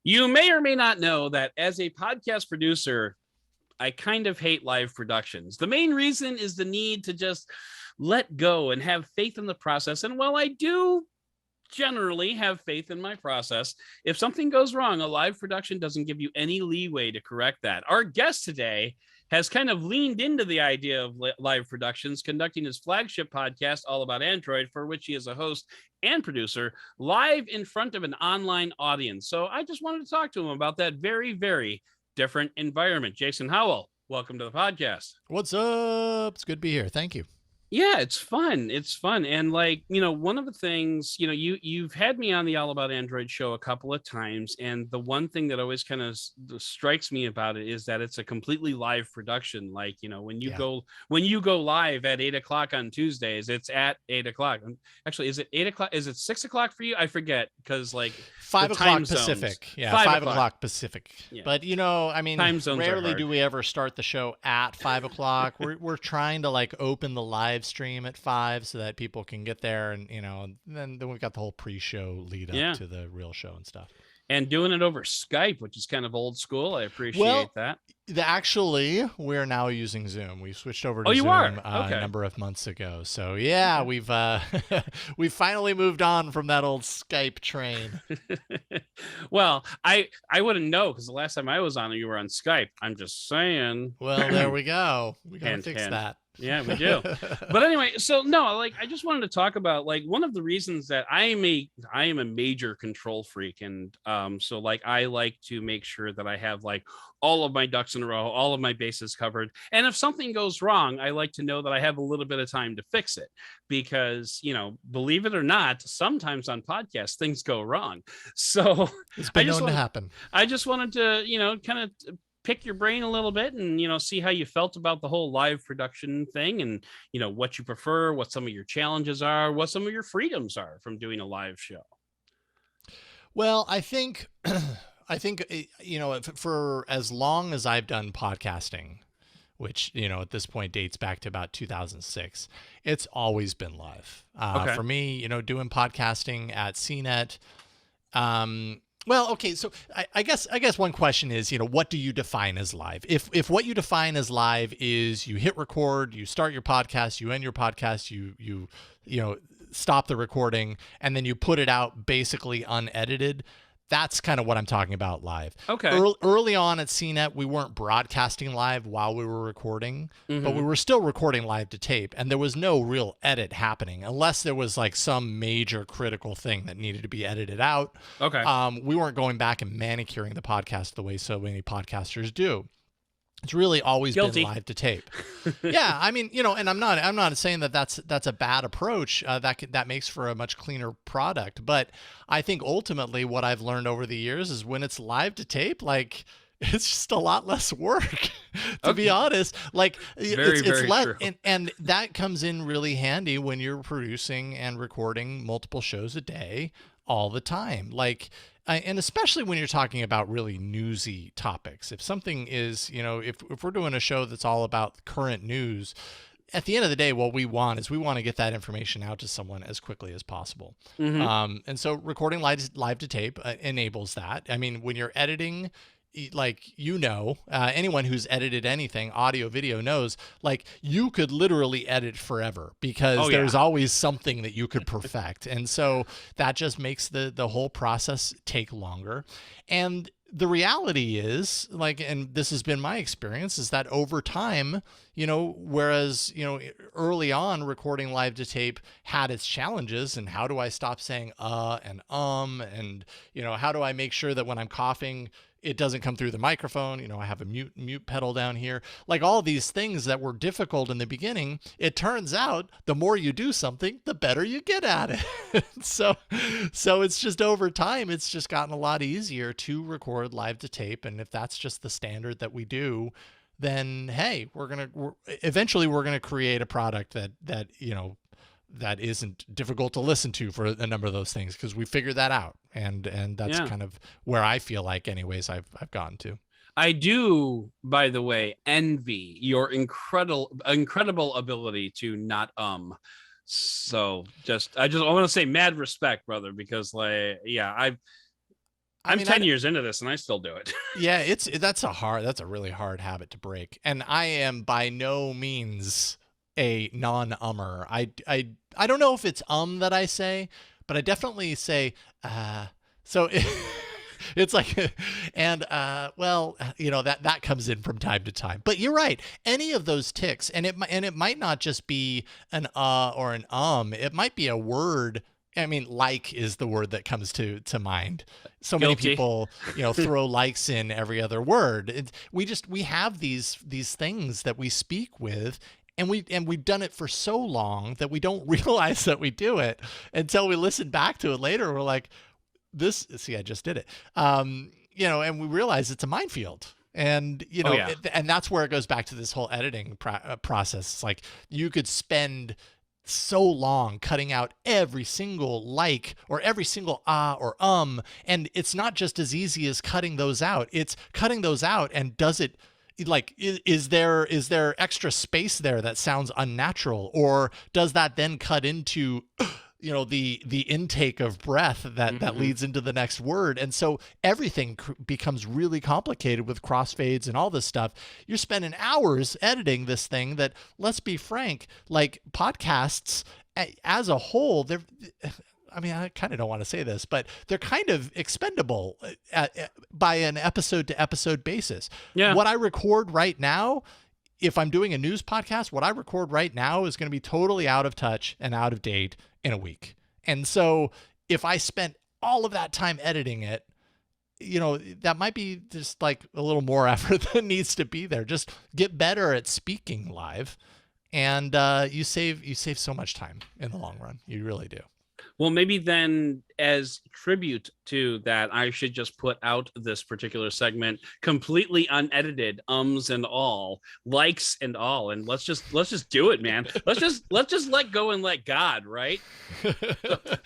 You may or may not know that as a podcast producer, I kind of hate live productions. The main reason is the need to just let go and have faith in the process. And while I do generally have faith in my process, if something goes wrong, a live production doesn't give you any leeway to correct that. Our guest today has kind of leaned into the idea of live productions, conducting his flagship podcast, All About Android, for which he is a host and producer, live in front of an online audience. So I just wanted to talk to him about that very, very different environment. Jason Howell, welcome to the podcast. What's up? It's good to be here. Thank you. Yeah, it's fun. It's fun. And one of the things, you've had me on the All About Android show a couple of times. And the one thing that always kind of strikes me about it is that it's a completely live production. Like, when you go live at 8:00 on Tuesdays, it's at 8:00. Actually, is it 8:00? Is it 6:00 for you? I forget, because 5:00 Pacific. Yeah, 5:00 Pacific. Yeah. But time zones rarely do we ever start the show at 5:00. we're trying to open the live stream at 5 so that people can get there, and then we've got the whole pre-show lead up to the real show and stuff. And doing it over Skype, which is kind of old school. I appreciate that. Actually, we're now using Zoom. We switched over to Zoom a number of months ago. So yeah, we've finally moved on from that old Skype train. Well, I wouldn't know, because the last time I was on, you were on Skype. I'm just saying. Well, there we go. We gotta fix that. Yeah, we do. But anyway, so no, I just wanted to talk about one of the reasons that I am a major control freak, and so I like to make sure that I have all of my ducks in a row, all of my bases covered. And if something goes wrong, I like to know that I have a little bit of time to fix it, because believe it or not, sometimes on podcasts things go wrong. So it's been known to happen. I just wanted to kind of pick your brain a little bit and see how you felt about the whole live production thing, and what you prefer, what some of your challenges are, what some of your freedoms are from doing a live show. Well, I think for as long as I've done podcasting, which at this point dates back to about 2006, it's always been live. For me, doing podcasting at CNET. Well, okay, so I guess one question is, what do you define as live? If what you define as live is you hit record, you start your podcast, you end your podcast, you stop the recording, and then you put it out basically unedited, that's kind of what I'm talking about live. Okay. Early on at CNET, we weren't broadcasting live while we were recording, but we were still recording live to tape, and there was no real edit happening unless there was some major critical thing that needed to be edited out. Okay. We weren't going back and manicuring the podcast the way so many podcasters do. It's really always been live to tape. Yeah, and I'm not saying that that's a bad approach. That makes for a much cleaner product. But I think ultimately what I've learned over the years is when it's live to tape, it's just a lot less work. To be honest, it's less, true. And that comes in really handy when you're producing and recording multiple shows a day all the time. And especially when you're talking about really newsy topics. If something is, if we're doing a show that's all about current news, at the end of the day, what we want to get that information out to someone as quickly as possible. And so recording live to tape enables that. When you're editing, anyone who's edited anything, audio, video, knows, you could literally edit forever, because there's always something that you could perfect. And so that just makes the whole process take longer. And the reality is, and this has been my experience, is that over time, whereas, early on recording live to tape had its challenges, and how do I stop saying and how do I make sure that when I'm coughing, it doesn't come through the microphone. I have a mute pedal down here. All these things that were difficult in the beginning, it turns out the more you do something, the better you get at it. So it's just over time, it's just gotten a lot easier to record live to tape. And if that's just the standard that we do, then hey, eventually we're gonna create a product that isn't difficult to listen to for a number of those things, because we figured that out, and that's kind of where I feel like, anyways, I've gotten to. I do, by the way, envy your incredible ability to not So I want to say mad respect, brother, because I'm 10 years into this and I still do it. Yeah, that's a really hard habit to break. And I am by no means a non-ummer. I don't know if it's that I say, but I definitely say so it's like and well, that comes in from time to time. But you're right. Any of those ticks, and it might not just be an or an it might be a word. I mean, like is the word that comes to mind. So many people, throw likes in every other word. We have these things that we speak with, and we've done it for so long that we don't realize that we do it until we listen back to it later. We're like, I just did it. And we realize it's a minefield. And, and that's where it goes back to this whole editing process. It's like you could spend so long cutting out every single like or every single or and it's not just as easy as cutting those out. It's cutting those out, and does it like is there extra space there that sounds unnatural, or does that then cut into the intake of breath that leads into the next word? And so everything becomes really complicated with crossfades and all this stuff. You're spending hours editing this thing that, let's be frank, like podcasts as a whole, I kind of don't want to say this, but they're kind of expendable by an episode to episode basis. Yeah. What I record right now, if I'm doing a news podcast, what I record right now is going to be totally out of touch and out of date in a week. And so if I spent all of that time editing it, that might be just like a little more effort than needs to be there. Just get better at speaking live, and you save so much time in the long run. You really do. Well, maybe then as tribute to that, I should just put out this particular segment completely unedited, and all, likes and all, and let's just do it, man. Let's just let go and let God, right? So,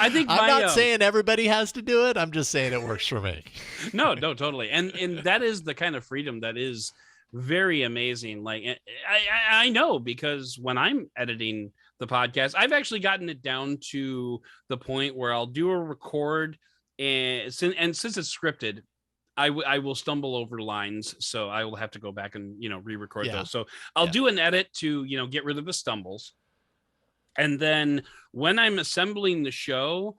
I think I'm not saying everybody has to do it. I'm just saying it works for me. No, totally. And that is the kind of freedom that is very amazing. Like I know, because when I'm editing the podcast, I've actually gotten it down to the point where I'll do a record, and since it's scripted, I will stumble over lines, so I will have to go back and re-record those. So I'll do an edit to get rid of the stumbles, and then when I'm assembling the show,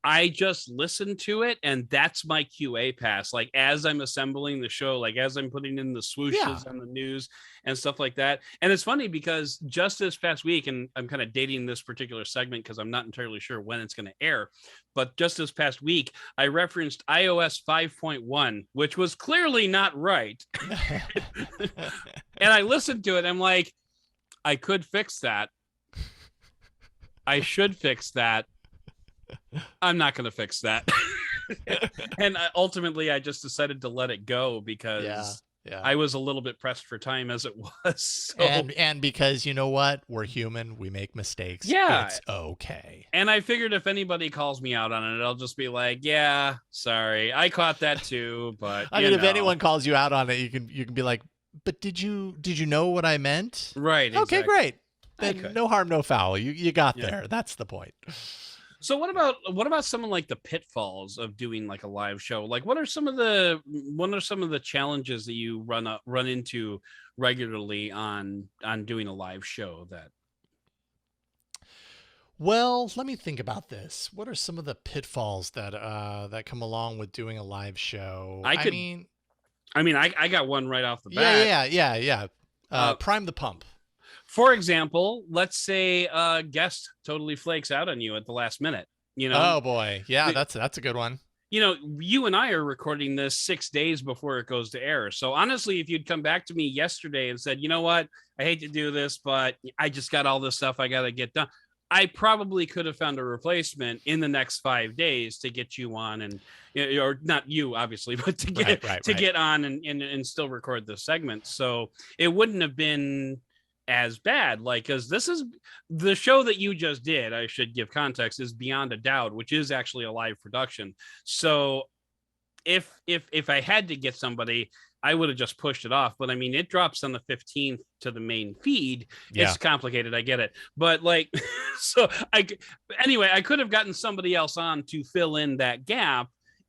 I just listen to it, and that's my QA pass. Like as I'm assembling the show, like as I'm putting in the swooshes and the news and stuff like that. And it's funny because just this past week, and I'm kind of dating this particular segment because I'm not entirely sure when it's going to air, but just this past week, I referenced iOS 5.1, which was clearly not right. And I listened to it. I'm like, I could fix that. I should fix that. I'm not going to fix that. And ultimately, I just decided to let it go because I was a little bit pressed for time as it was. So. And because you know what? We're human. We make mistakes. Yeah. It's okay. And I figured if anybody calls me out on it, I'll just be like, yeah, sorry. I caught that too. But I mean, if anyone calls you out on it, you can be like, but did you know what I meant? Right. Okay, exactly. great. Then no harm, no foul. You got there. That's the point. So what about someone like the pitfalls of doing like a live show? Like what are some of the challenges that you run into regularly on doing a live show that? Well, let me think about this. What are some of the pitfalls that come along with doing a live show? I got one right off the bat. Yeah. Prime the pump. For example, let's say a guest totally flakes out on you at the last minute. Oh boy, yeah, that's a good one. You and I are recording this 6 days before it goes to air. So honestly, if you'd come back to me yesterday and said, you know what, I hate to do this, but I just got all this stuff I got to get done, I probably could have found a replacement in the next 5 days to get you on, and or not you obviously, but to get on and still record the segment. So it wouldn't have been as bad, like, because this is the show that you just did, I should give context, is Beyond a Doubt, which is actually a live production. So if I had to get somebody, I would have just pushed it off. But I mean, it drops on the 15th to the main feed. It's complicated, I get it, but like so I could have gotten somebody else on to fill in that gap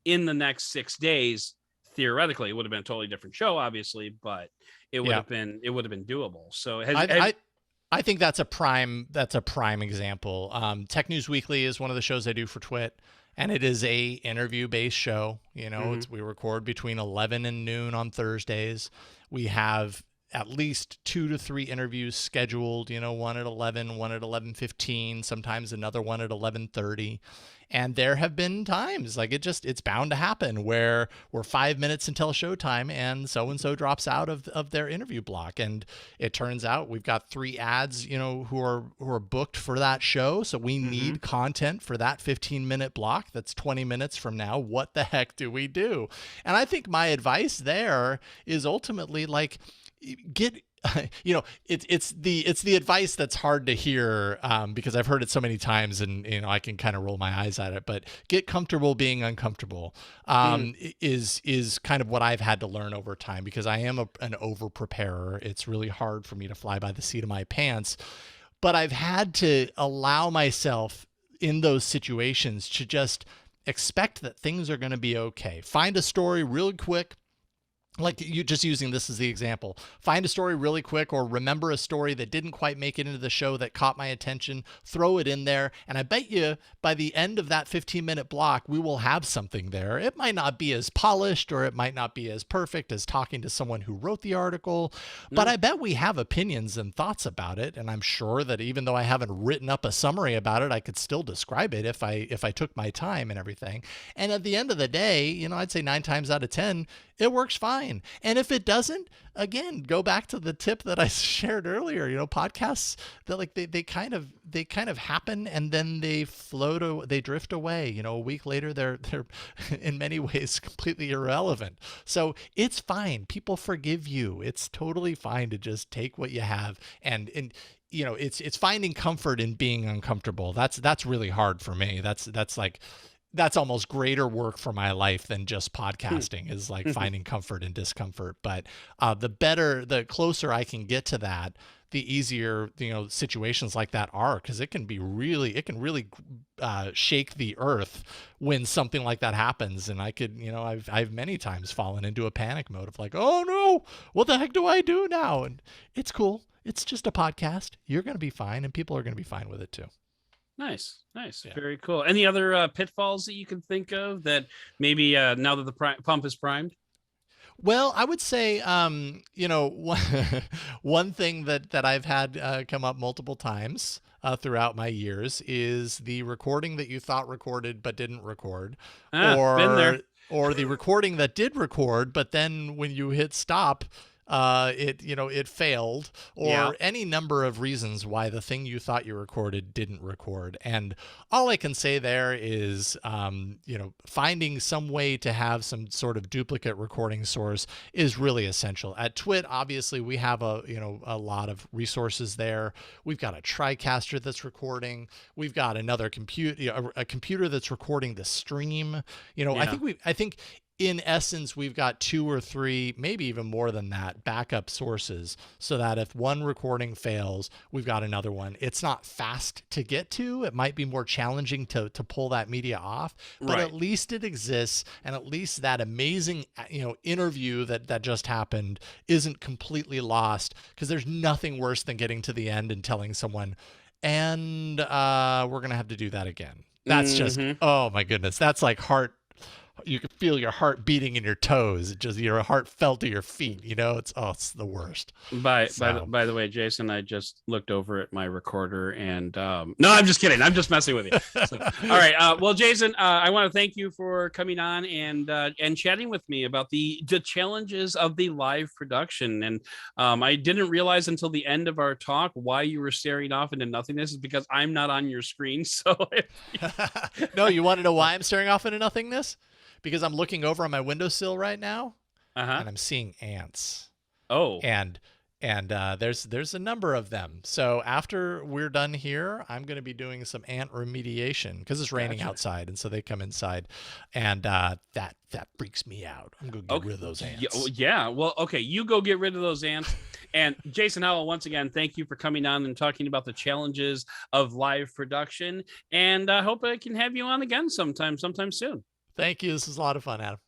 in the next 6 days, theoretically, it would have been a totally different show, obviously, but it would have been doable. So I think that's a prime example. Tech News Weekly is one of the shows I do for TWiT, and it is a interview based show. You know, we record between 11 and noon on Thursdays. We have at least 2 to 3 interviews scheduled, you know, one at 11, one at 11:15, sometimes another one at 11:30. And there have been times like it's bound to happen where we're 5 minutes until showtime and so drops out of their interview block. And it turns out we've got 3 ads, you know, who are booked for that show. So we need content for that 15-minute block. That's 20 minutes from now. What the heck do we do? And I think my advice there is ultimately like, get, you know, it's the advice that's hard to hear because I've heard it so many times, and you know I can kind of roll my eyes at it. But get comfortable being uncomfortable is kind of what I've had to learn over time, because I am an over preparer. It's really hard for me to fly by the seat of my pants, but I've had to allow myself in those situations to just expect that things are going to be okay. Find a story really quick. Like you just using this as the example, find a story really quick, or remember a story that didn't quite make it into the show that caught my attention, throw it in there. And I bet you by the end of that 15-minute block, we will have something there. It might not be as polished, or it might not be as perfect as talking to someone who wrote the article, but I bet we have opinions and thoughts about it. And I'm sure that even though I haven't written up a summary about it, I could still describe it if I took my time and everything. And at the end of the day, you know, I'd say 9 times out of 10, it works fine. And if it doesn't, again, go back to the tip that I shared earlier. You know, podcasts that like they kind of happen and then they they drift away. You know, a week later they're in many ways completely irrelevant. So it's fine. People forgive you. It's totally fine to just take what you have, and you know, it's finding comfort in being uncomfortable. That's really hard for me. That's almost greater work for my life than just podcasting, is like finding comfort in discomfort. But the closer I can get to that, the easier, you know, situations like that are, because it can really shake the earth when something like that happens. And I've many times fallen into a panic mode of like, oh no, what the heck do I do now? And it's cool. It's just a podcast. You're going to be fine, and people are going to be fine with it too. Nice. Yeah. Very cool. Any other pitfalls that you can think of that maybe now that the pump is primed? Well, I would say, you know, one thing that I've had come up multiple times throughout my years is the recording that you thought recorded but didn't record, been there. Or the recording that did record, but then when you hit stop, it failed, or any number of reasons why the thing you thought you recorded didn't record. And all I can say there is, finding some way to have some sort of duplicate recording source is really essential. At TWiT, obviously, we have a lot of resources there. We've got a TriCaster that's recording. We've got another computer, a computer that's recording the stream. I think in essence, we've got 2 or 3, maybe even more than that, backup sources, so that if one recording fails, we've got another one. It's not fast to get to. It might be more challenging to pull that media off, but at least it exists, and at least that amazing interview that just happened isn't completely lost, because there's nothing worse than getting to the end and telling someone, and we're going to have to do that again. That's just, oh my goodness, that's like you can feel your heart beating in your toes. Just your heart fell to your feet. You know, it's the worst. By the way, Jason, I just looked over at my recorder, and no, I'm just kidding. I'm just messing with you. So, all right. Well, Jason, I want to thank you for coming on and chatting with me about the challenges of the live production. And I didn't realize until the end of our talk why you were staring off into nothingness, is because I'm not on your screen. So no, you want to know why I'm staring off into nothingness? Because I'm looking over on my windowsill right now, and I'm seeing ants. Oh, and there's a number of them. So after we're done here, I'm going to be doing some ant remediation, because it's raining outside, and so they come inside, and that freaks me out. I'm going to get rid of those ants. Yeah. Well, okay, you go get rid of those ants. And Jason Howell, once again, thank you for coming on and talking about the challenges of live production. And I hope I can have you on again sometime soon. Thank you. This was a lot of fun, Adam.